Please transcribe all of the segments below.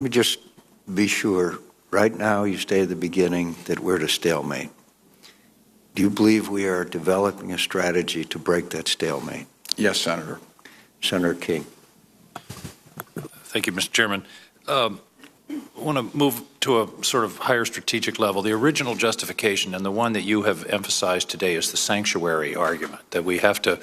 Let me just be sure. Right now, you say at the beginning that we're at a stalemate. Do you believe we are developing a strategy to break that stalemate? Yes, Senator. Senator King. Thank you, Mr. Chairman. I want to move to a sort of higher strategic level. The original justification, and the one that you have emphasized today, is the sanctuary argument, that we have to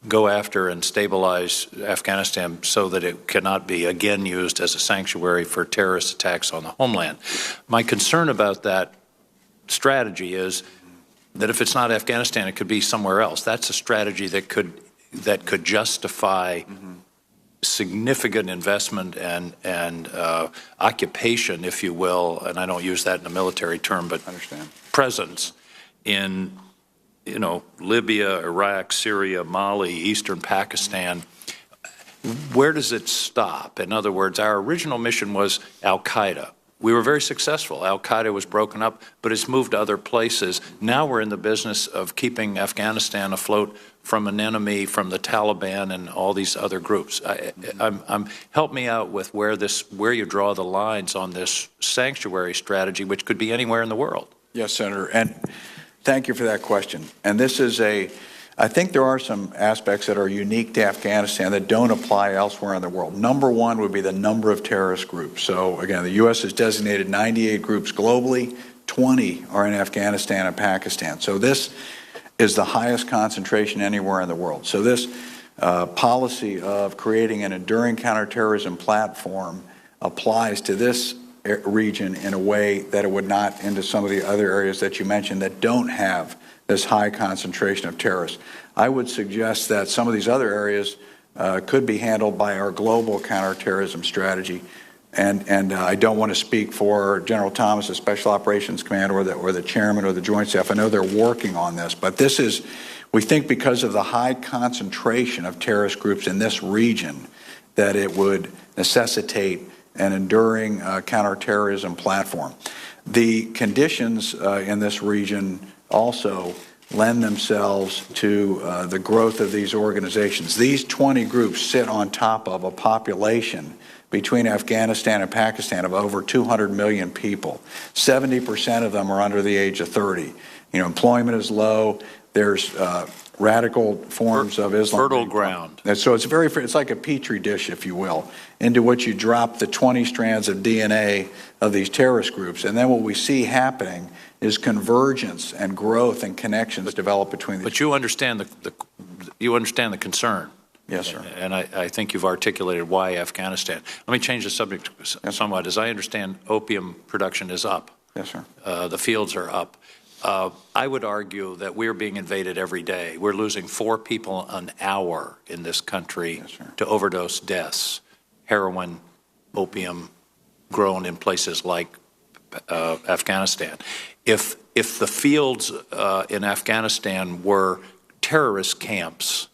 go after and stabilize Afghanistan so that it cannot be again used as a sanctuary for terrorist attacks on the homeland. My concern about that strategy is that if it's not Afghanistan, it could be somewhere else. That's a strategy that could justify significant investment and occupation, if you will, and I don't use that in a military term, but presence in, Libya, Iraq, Syria, Mali, Eastern Pakistan. Where does it stop? In other words, our original mission was Al-Qaeda. We were very successful. Al-Qaeda was broken up, but it's moved to other places. Now we're in the business of keeping Afghanistan afloat from an enemy, from the Taliban and all these other groups. Help me out with where you draw the lines on this sanctuary strategy, which could be anywhere in the world. Yes, Senator, and thank you for that question. And this is I think there are some aspects that are unique to Afghanistan that don't apply elsewhere in the world. Number one would be the number of terrorist groups. So again, the U.S. has designated 98 groups globally, 20 are in Afghanistan and Pakistan. So this is the highest concentration anywhere in the world. So this policy of creating an enduring counterterrorism platform applies to this region in a way that it would not into some of the other areas that you mentioned that don't have this high concentration of terrorists. I would suggest that some of these other areas could be handled by our global counterterrorism strategy. And I don't want to speak for General Thomas, the Special Operations Commander, or the Chairman or the Joint Staff. I know they're working on this, but this is, we think because of the high concentration of terrorist groups in this region, that it would necessitate an enduring counterterrorism platform. The conditions in this region also lend themselves to the growth of these organizations. These 20 groups sit on top of a population between Afghanistan and Pakistan of over 200 million people. 70% of them are under the age of 30. Employment is low. There's radical forms of Islam. Fertile ground. And so it's like a petri dish, if you will, into which you drop the 20 strands of DNA of these terrorist groups. And then what we see happening is convergence and growth and connections develop between these. But you understand the concern. Yes, sir. And I think you've articulated why Afghanistan. Let me change the subject somewhat. As I understand, opium production is up. Yes, sir. The fields are up. I would argue that we're being invaded every day. We're losing 4 people an hour in this country to overdose deaths. Heroin, opium, grown in places like Afghanistan. If the fields in Afghanistan were terrorist camps,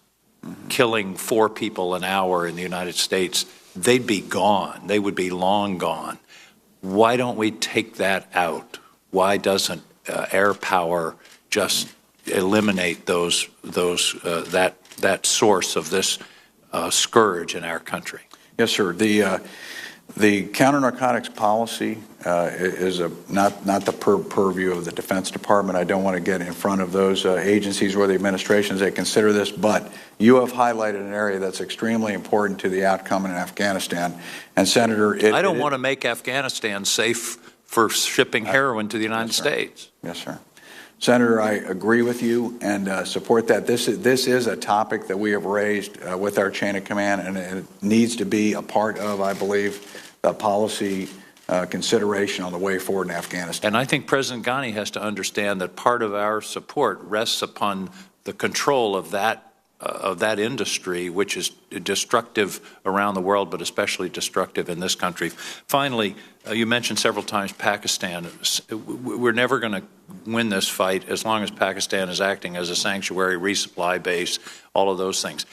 killing 4 people an hour in the United States, they'd be gone. They would be long gone. Why don't we take that out? Why doesn't air power just eliminate that source of this scourge in our country? Yes, sir. The counter-narcotics policy is not the purview of the Defense Department. I don't want to get in front of those agencies or the administrations that consider this, but you have highlighted an area that's extremely important to the outcome in Afghanistan. And Senator, I don't want to make Afghanistan safe for shipping heroin to the United States. Yes, sir. Senator, I agree with you and support that. This is a topic that we have raised with our chain of command, and it needs to be a part of, I believe, the policy consideration on the way forward in Afghanistan. And I think President Ghani has to understand that part of our support rests upon the control of that industry, which is destructive around the world, but especially destructive in this country. Finally, you mentioned several times Pakistan. We're never going to win this fight as long as Pakistan is acting as a sanctuary, resupply base, all of those things.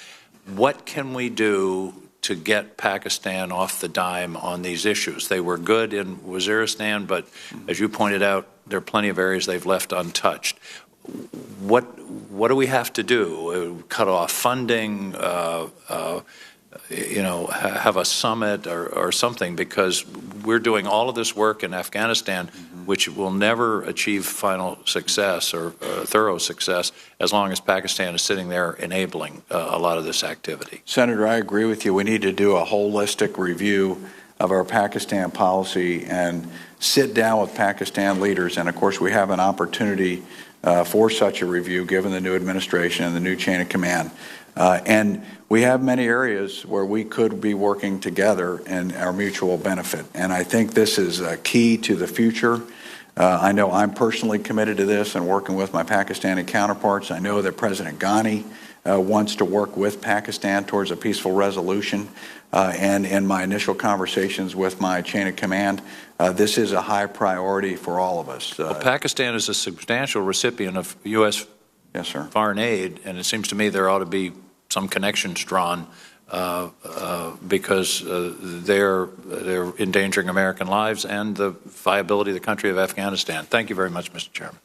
What can we do to get Pakistan off the dime on these issues? They were good in Waziristan, but as you pointed out, there are plenty of areas they've left untouched. What do we have to do? Cut off funding, have a summit or something, because we're doing all of this work in Afghanistan, which will never achieve final success or thorough success as long as Pakistan is sitting there enabling a lot of this activity. Senator, I agree with you. We need to do a holistic review of our Pakistan policy and sit down with Pakistan leaders. And of course, we have an opportunity for such a review given the new administration and the new chain of command. And we have many areas where we could be working together in our mutual benefit. And I think this is key to the future. I know I'm personally committed to this and working with my Pakistani counterparts. I know that President Ghani wants to work with Pakistan towards a peaceful resolution. And in my initial conversations with my chain of command, this is a high priority for all of us. Well, Pakistan is a substantial recipient of U.S. Yes, sir. foreign aid, and it seems to me there ought to be some connections drawn because they're endangering American lives and the viability of the country of Afghanistan. Thank you very much, Mr. Chairman.